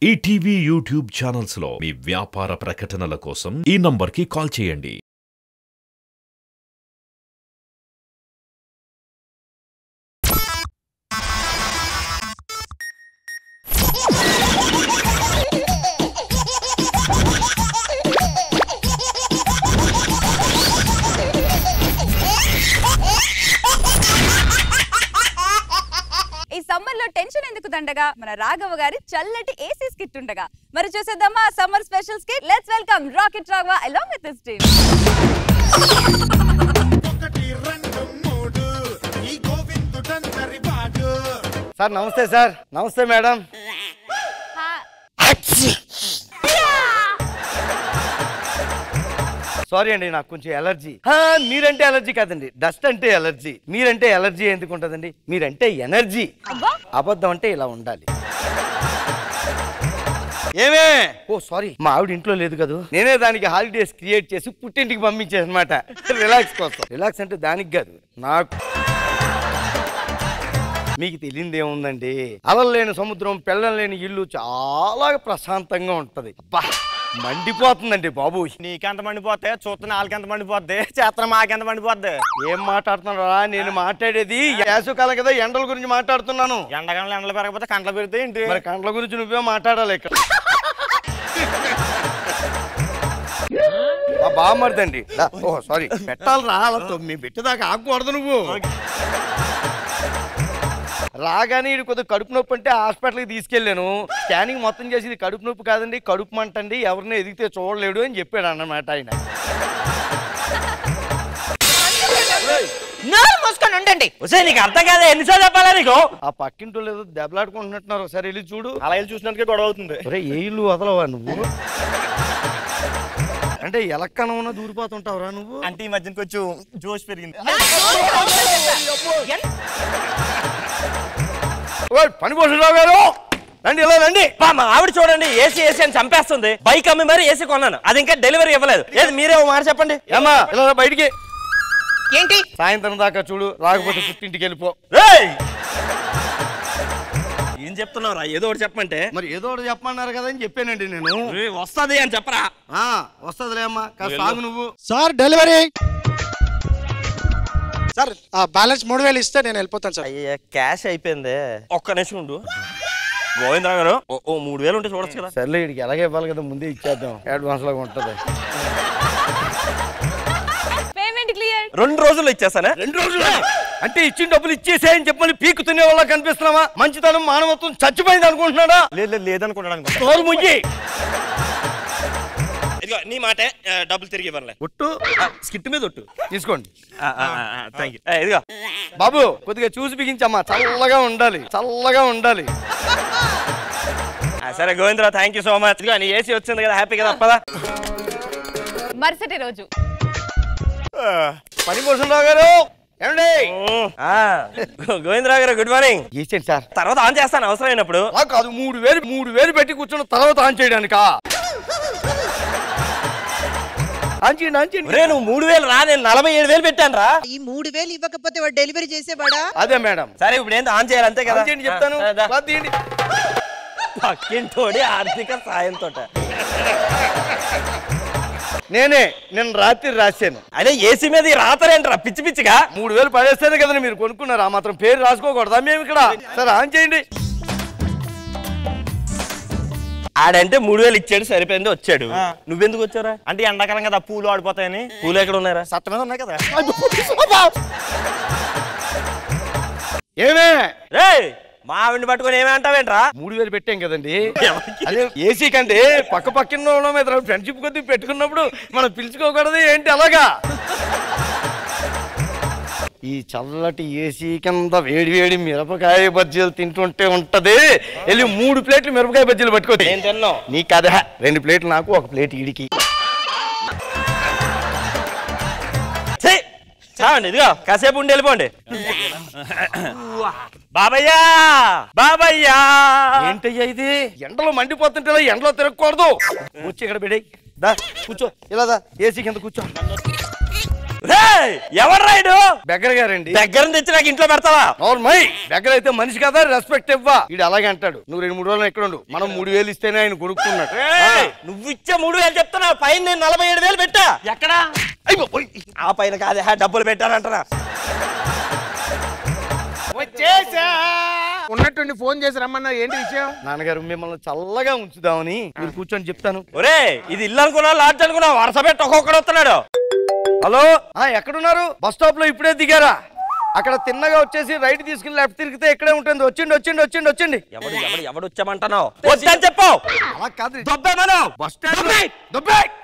ETV YouTube channels లో మీ వ్యాపార ప్రకటనల కోసం ఈ నంబర్కి కాల్ చేయండి. ఈ సమ్మర్ లో టెన్షన్ ఎందుకు దండగా మన రాఘవ గారి చల్లటి ఏసీ స్కిట్ ఉండగా మరి చూసేద్దామా summer special skit. Let's welcome rocket Raghava along with his team. Sir నమస్తే సార్. నమస్తే మేడం. సారీ అండి, నాకు కొంచెం ఎలర్జీ. మీరంటే ఎలర్జీ కాదండి, డస్ట్ అంటే ఎలర్జీ. మీరంటే ఎలర్జీ ఎందుకు ఉంటుందండి? మీరంటే ఎనర్జీ. అబద్ధం అంటే ఇలా ఉండాలి. ఏమే? ఓ సారీ, మా ఆవిడ ఇంట్లో లేదు కదా, నేనే దానికి హాలిడేస్ క్రియేట్ చేసి పుట్టింటికి పంపించాను అనమాట. రిలాక్స్ కోసం. రిలాక్స్ అంటే దానికి కాదు, నాకు. మీకు తెలియదు ఏముందండి, అలలు లేని సముద్రం, పెళ్ళం లేని ఇల్లు చాలా ప్రశాంతంగా ఉంటది. అబ్బా మండిపోతుందండి బాబు. నీకెంత మండిపోతే చూస్తున్న వాళ్ళకెంత మండిపోద్ది, చేస్తున్న మాకెంత మండిపోద్ది. ఏం మాట్లాడుతున్నారా? నేను మాట్లాడేది వేసవికాలం కదా, ఎండల గురించి మాట్లాడుతున్నాను. ఎండగంటలు ఎండలు పెరగకపోతే కంటలు పెడితే ఏంటి? మరి కండ్ల గురించి నువ్వే మాట్లాడాలి ఇక్కడ. బామర్దండి. ఓ సారీ, పెట్టాలరా, మీ పెట్టేదాకా ఆగకూడదు నువ్వు. రాగానే ఇది కొద్దిగా కడుపు నొప్పి అంటే హాస్పిటల్కి తీసుకెళ్ళాను. స్కానింగ్ మొత్తం చేసి ఇది కడుపు నొప్పి కాదండి, కడుపు మంట అండి, ఎవరిని ఎదిగితే చూడలేడు అని చెప్పాడు అన్నమాట ఆయన. మూసుకొని ఉండండి. నీకు అర్థం కాదా? ఎన్నిసార్లు చెప్పాలా నీకు? ఆ పక్కింటో లేదో దెబ్బలాడుకుంటున్నట్టున్నారు, ఒకసారి వెళ్ళి చూడు. అలా వెళ్ళి చూసినందుకే గొడవ అవుతుంది. ఏ ఇల్లు వదలవా నువ్వు? అంటే ఎలక్కనవునా దూరిపోతుంటావురా నువ్వు? అంటే ఈ మధ్యన కొంచెం జోష్ పెరిగింది. పని పోషరావు గారు రండి, ఇలా రండి. మా ఆవిడ చూడండి, ఏసీ ఏసీ అని చంపేస్తుంది. బైక్ అమ్మి మరి ఏసీ కొన్నాను, అది ఇంకా డెలివరీ ఇవ్వలేదు. ఏది మీరే మాట చెప్పండి. ఏమా ఇలా బయటికి. ఏంటి? సాయంత్రం దాకా చూడు, రాకపోతే పుట్టింటికి వెళ్ళిపో. ఏం చెప్తున్నావురా? ఏదో ఒకటి చెప్పమంటే. మరి ఏదో ఒకటి చెప్పమన్నారు కదా అని చెప్పానండి నేను. వస్తుంది అని చెప్పరా? వస్తుందిలే అమ్మా, కాస్త ఆగు నువ్వు. సార్ డెలివరీ సార్, బ్యాలెన్స్ 3000 ఇస్తే నేను వెళ్ళిపోతాను సార్. అయ్యా క్యాష్ అయిపోయింది. ఒక్క నిమిషం ఉండు. గోవిందరా గారు, ఓ 3000 ఉంటే చూడొచ్చు కదా. సర్లే, ఇడికి ఎలాగే ఇవ్వాలి కదా, ముందే ఇచ్చేద్దాం, అడ్వాన్స్ లాగా ఉంటది. Payment clear. 2 రోజుల్లో ఇచ్చేస్తానా? 2 రోజులు అంటే ఇచ్చిన డబ్బులు ఇచ్చేసేయని చెప్పని పీకుతునే వాళ్ళ కనిపిస్తున్నావా? మంచితనం మానవత్వం చచ్చిపోయింది అనుకుంటున్నాడా? లేదనుకుంటాను. తోలు ముయ్యి. ఇదిగో నీ మాటే, డబ్బులు తిరిగి ఇవ్వలే. ఒట్టు స్కిట్ మీద ఒట్టు తీసుకోండి. ఇదిగో బాబు, కొద్దిగా చూసి బిగించమ్మా, చల్లగా ఉండాలి, చల్లగా ఉండాలి. సరే Govindarao, thank you so much. ఇదిగో నీ ఏసీ వచ్చింది కదా, హ్యాపీ కదా. పదా. మరుసటి రోజు పని పోషరావు గారు ఏమండి? గోవిందరావు గారు గుడ్ మార్నింగ్. చేసేయండి సార్, తర్వాత ఆన్ చేస్తాను అవసరమైనప్పుడు. కాదు 3000 పెట్టి కూర్చున్న తర్వాత ఆన్ చేయడానికా? నువ్వు 3000 రా, నేను 47,000 పెట్టాను రా. ఈ 3000 ఇవ్వకపోతే వాడు డెలివరీ చేసేవాడా? అదే మేడం. సరే ఇప్పుడు ఏంటి ఆన్ చేయాలి, అంతే కదా? చెప్తాను. పక్కింటోడి ఆర్థిక సాయంతో నేను రాత్రి రాశాను. అదే ఏసీ మీద రాతరేంట్రా పిచ్చి పిచ్చిగా? 3000 పడేస్తేనే కదా మీరు కొనుక్కున్నారు, ఆ మాత్రం పేరు రాసుకోకూడదా మేము ఇక్కడ? సరే ఆన్ చేయండి. ఆడంటే 3000 ఇచ్చాడు, సరిపోయింది, వచ్చాడు. నువ్వెందుకు వచ్చారా? అంటే ఎండాకాలం కదా, పూలు ఆడిపోతాయని. పూలు ఎక్కడ ఉన్నారా? సత్త మీద ఉన్నాయి కదా. ఏమే రే, మా ఆవిడ్ని పట్టుకొని ఏమే అంటావేంట్రా? 3000 పెట్టాం కదండి. అదే ఏసీ కంటే పక్కన మీద ఫ్రెండ్షిప్ కొద్ది పెట్టుకున్నప్పుడు మనం పిలుచుకోకూడదు ఏంటి అలాగా? ఈ చల్లటి ఏసీ కింద వేడి మిరపకాయ బజ్జీలు తింటుంటే ఉంటది. వెళ్ళి 3 ప్లేట్లు మిరపకాయ బజ్జీలు పట్టుకో. నేను తిన్నావు నీ కదా, 2 ప్లేట్లు నాకు, 1 ప్లేట్ ఈడికి. చావండి, ఇదిగో కాసేపు ఉండి వెళ్ళిపోండి. బాబయ్యా బాబయ్యా. ఏంటయ్యా ఇది? ఎండలో మండిపోతుంటే ఎండలో తిరగకూడదు. వచ్చి ఇక్కడ పెడే, దా కూర్చో, ఇలా దా, ఏసీ కింద కూర్చో. ఎవరు రాయుడు? బెగ్గర గారండి. దగ్గర తెచ్చి నాకు ఇంట్లో పెడతావా? మై బెగ్గర అయితే మనిషి కదా, రెస్పెక్ట్ ఇవ్వా. ఇది అలాగే అంటాడు. నువ్వు 2-3 రోజులు ఎక్కడ ఉండు, మనం 3,000 ఇస్తేనే ఆయన కొనుక్కున్నాడు. నువ్వు ఇచ్చే 3,000 చెప్తున్నావు, పైన నేను 47,000 పెట్టా. ఎక్కడా? ఆ పైన కాదే, డబ్బులు పెట్టానంటారా? ఉన్నట్టుండి ఫోన్ చేసి రమ్మన్నా, ఏంటి విషయం? నాన్నగారు మిమ్మల్ని చల్లగా ఉంచుదామని. మీరు కూర్చొని చెప్తాను. ఒరే, ఇది ఇల్లు అనుకున్నా లాడ్జ్ అనుకున్నా, వరుస పెట్టి ఒక్కొక్కడు వస్తున్నాడు. హలో, ఎక్కడున్నారు? బస్ స్టాప్ లో ఇప్పుడే దిగారా? అక్కడ తిన్నగా వచ్చేసి రైట్ తీసుకుని లెఫ్ట్ తిరిగితే ఇక్కడే ఉంటుంది. వచ్చిండి. ఎవడు వచ్చామంటున్నావు? వద్దని చెప్పు. అలా కాదు, బస్ స్టాండ్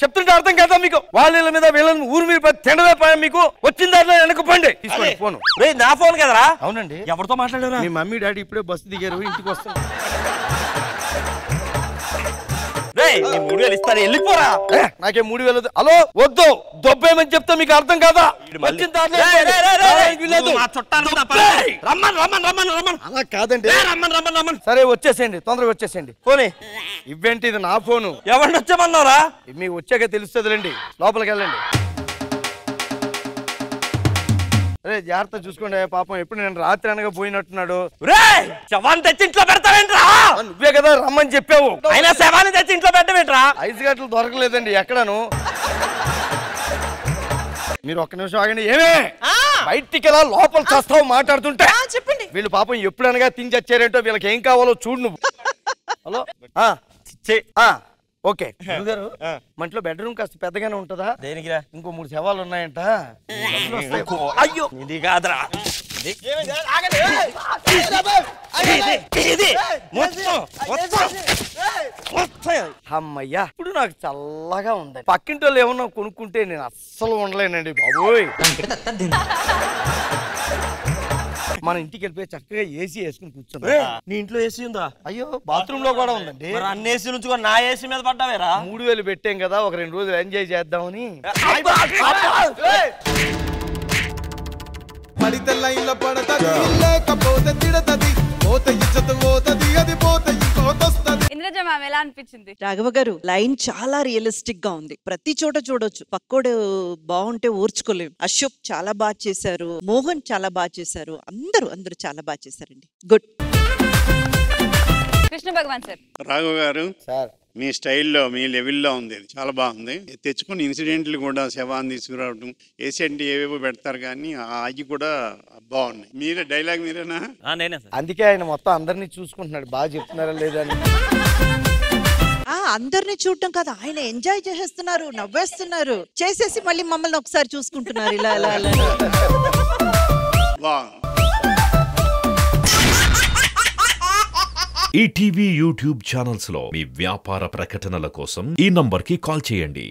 చెప్తుంటే అర్థం కదా మీకు? వాళ్ళ మీద వీళ్ళని ఊరు మీరు తిండవే పోయా మీకు. వచ్చిన దాంట్లో వెనకపోండి. తీసుకోండి ఫోన్. నా ఫోన్ కదరా? అవునండి. ఎవరితో మాట్లాడారా? మీ మమ్మీ డాడీ ఇప్పుడే బస్సు దిగారు, ఇంటికి వస్తాను. 3,000 ఇస్తాను, వెళ్ళిపోరా. నాకే 3,000. హలో, వద్దు, దొబ్బేమని చెప్తే మీకు అర్థం కాదా? అలా కాదండి. సరే వచ్చేసేయండి, తొందరగా వచ్చేసేయండి. పోనీ ఇవేంటి, ఇది నా ఫోను. ఎవరిని వచ్చామన్నారా? మీకు వచ్చాక తెలుస్తుందిలేండి. లోపలికి వెళ్ళండి. అరే జాగ్రత్త చూసుకోండి పాపం. ఎప్పుడు నేను రాత్రి అనగా పోయినట్టున్నాడు. శవాన్ని తెచ్చి ఇంట్లో పెడతావేంట్రా? నువ్వే కదా రమ్మని చెప్పావు. అయినా శవాన్ని తెచ్చి ఇంట్లో పెట్టవేంట్రా? 5 గంటలు దొరకలేదండి ఎక్కడను. మీరు ఒక్క నిమిషం ఆగండి. ఏమే బయటికి ఎలా లోపల చస్తావు మాట్లాడుతుంటే? చెప్పండి. వీళ్ళు పాపం ఎప్పుడనగా తిని చచ్చారేంటో, వీళ్ళకి ఏం కావాలో చూడు నువ్వు. హలో, ఓకే గారు, మంట్లో బెడ్రూమ్ కాస్త పెద్దగానే ఉంటుందా? దేనికిరా? ఇంకో 3 శవాలు ఉన్నాయంట. అయ్యో, ఇది కాదురా. అమ్మయ్యా, ఇప్పుడు నాకు చల్లగా ఉంది. పక్కింటి వాళ్ళు ఏమన్నా కొనుక్కుంటే నేను అస్సలు ఉండలేనండి బాబోయ్. మన ఇంటికి వెళ్ళిపోయి చక్కగా ఏసీ వేసుకుని కూర్చుంది. నీ ఇంట్లో ఏసీ ఉందా? అయ్యో, బాత్రూమ్ లో కూడా ఉందండి. అన్ని ఏసీ నుంచి నా ఏసీ మీద పడ్డావేరా? 3,000 పెట్టాం కదా, ఒక 2 రోజులు ఎంజాయ్ చేద్దామని. పడితే లైన్లో పడతది, లేకపోతే తిడతది, పోతే ఇజ్జత్ పోతది, అది పోతే ఇంకోటొస్తది. ఇంద్రజ మ్యామ్ ఎలా అనిపించింది? రాఘవ గారు, లైన్ చాలా రియలిస్టిక్ గా ఉంది. ప్రతి చోట చూడొచ్చు. పక్కోడు బాగుంటే ఓర్చుకోలేము. అశోక్ చాలా బాగా చేశారు, మోహన్ చాలా బాగా చేశారు, అందరూ చాలా బాగా చేశారండి. గుడ్. కృష్ణ భగవాన్ సార్. రాఘవ్ గారు, సార్ మీ స్టైల్లో, మీ లెవెల్లో ఉంది, చాలా బాగుంది. తెచ్చుకుని ఇన్సిడెంట్లు కూడా శవాన్ని తీసుకురావడం, ఏసీ అంటే ఏవేవో పెడతారు కానీ అవి కూడా బాగున్నాయి. మీరే డైలాగ్ మీరేనా? నేనే సార్. అందుకే ఆయన మొత్తం అందరినీ చూసుకుంటున్నాడు, బాగా చెప్తున్నారా లేదా అని. అందరిని చూడటం కాదు, ఆయన ఎంజాయ్ చేసేస్తున్నారు, నవ్వేస్తున్నారు, చేసేసి మళ్ళీ మమ్మల్ని ఒకసారి చూసుకుంటున్నారు ఇలా ఇలా ఇలా. బాగుంది. ఈటీవీ యూట్యూబ్ ఛానల్స్ లో మీ వ్యాపార ప్రకటనల కోసం ఈ నంబర్ కి కాల్ చేయండి.